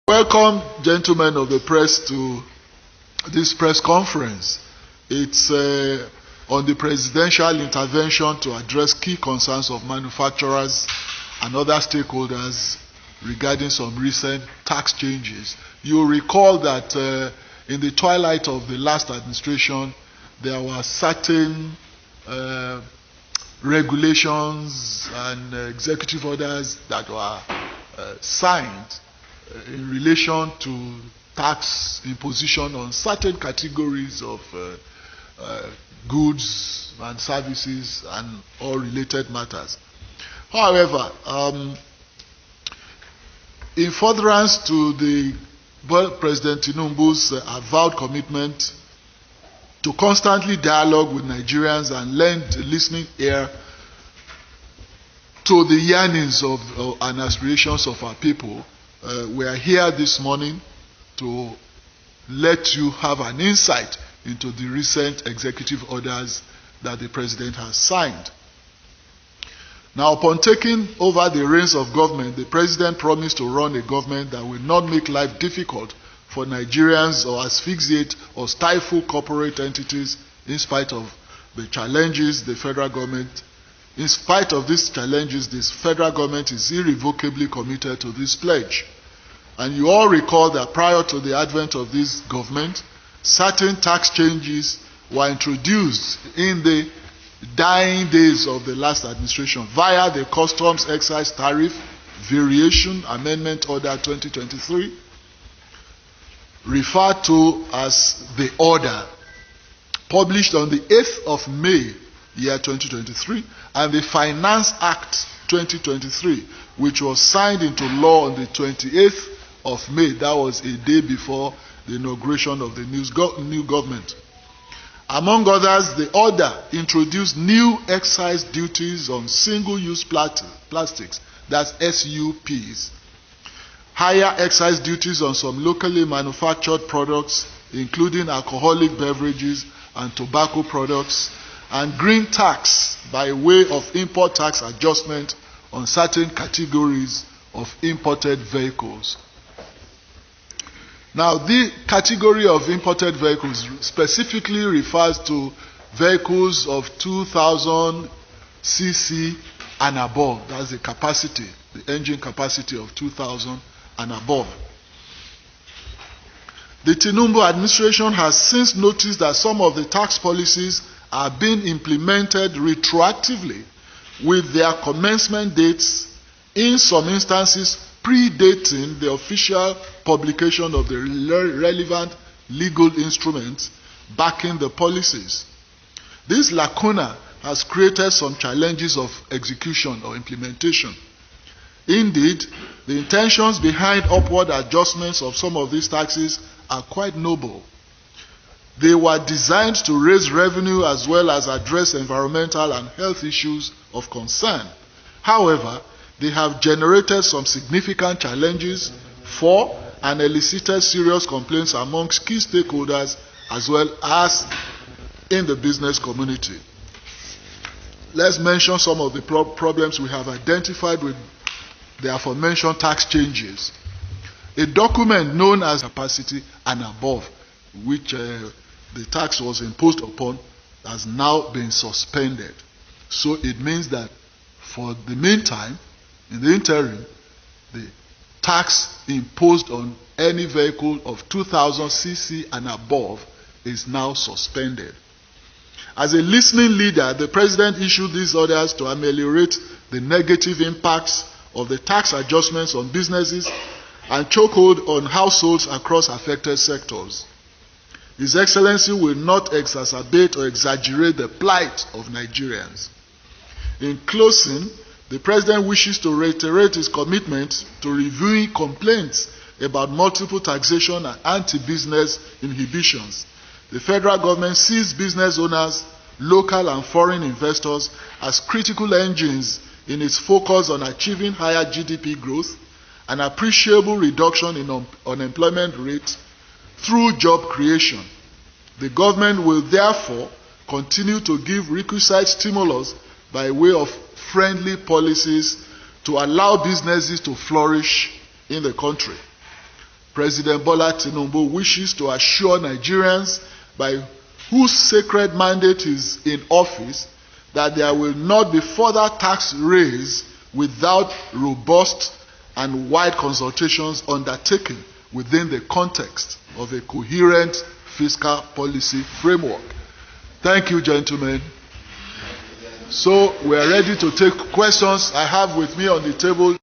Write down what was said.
Welcome, gentlemen of the press, to this press conference. It's on the presidential intervention to address key concerns of manufacturers and other stakeholders regarding some recent tax changes. You'll recall that in the twilight of the last administration, there were certain regulations and executive orders that were signed in relation to tax imposition on certain categories of goods and services and all related matters. However, in furtherance to the President Tinubu's avowed commitment to constantly dialogue with Nigerians and lend a listening ear to the yearnings of and aspirations of our people, we are here this morning to let you have an insight into the recent executive orders that the President has signed. Now, upon taking over the reins of government, the President promised to run a government that will not make life difficult for Nigerians or asphyxiate or stifle corporate entities in spite of the challenges the federal government. In spite of these challenges, this federal government is irrevocably committed to this pledge. And you all recall that prior to the advent of this government, certain tax changes were introduced in the dying days of the last administration via the Customs Excise Tariff Variation Amendment Order 2023, referred to as the order, published on the 8th of May, year 2023, and the Finance Act 2023, which was signed into law on the 28th of May. That was a day before the inauguration of the new government. Among others, the order introduced new excise duties on single-use plastics, that's SUPs, higher excise duties on some locally manufactured products, including alcoholic beverages and tobacco products, and green tax by way of import tax adjustment on certain categories of imported vehicles. Now, the category of imported vehicles specifically refers to vehicles of 2,000 cc and above. That's the capacity, the engine capacity of 2,000 and above. The Tinubu administration has since noticed that some of the tax policies are being implemented retroactively with their commencement dates, in some instances predating the official publication of the relevant legal instruments backing the policies. This lacuna has created some challenges of execution or implementation. Indeed, the intentions behind upward adjustments of some of these taxes are quite noble. They were designed to raise revenue as well as address environmental and health issues of concern. However, they have generated some significant challenges for and elicited serious complaints amongst key stakeholders as well as in the business community. Let's mention some of the problems we have identified with the aforementioned tax changes. A document known as capacity and above, which the tax was imposed upon, has now been suspended. So it means that for the meantime, in the interim, the tax imposed on any vehicle of 2,000 cc and above is now suspended. As a listening leader, the President issued these orders to ameliorate the negative impacts of the tax adjustments on businesses and chokehold on households across affected sectors. His Excellency will not exacerbate or exaggerate the plight of Nigerians. In closing, the President wishes to reiterate his commitment to reviewing complaints about multiple taxation and anti-business inhibitions. The federal government sees business owners, local and foreign investors as critical engines in its focus on achieving higher GDP growth, an appreciable reduction in unemployment rate through job creation. The government will therefore continue to give requisite stimulus by way of friendly policies to allow businesses to flourish in the country. President Bola Tinubu wishes to assure Nigerians by whose sacred mandate is in office that there will not be further tax raised without robust and wide consultations undertaken within the context of a coherent fiscal policy framework. Thank you, gentlemen. So we are ready to take questions. I have with me on the table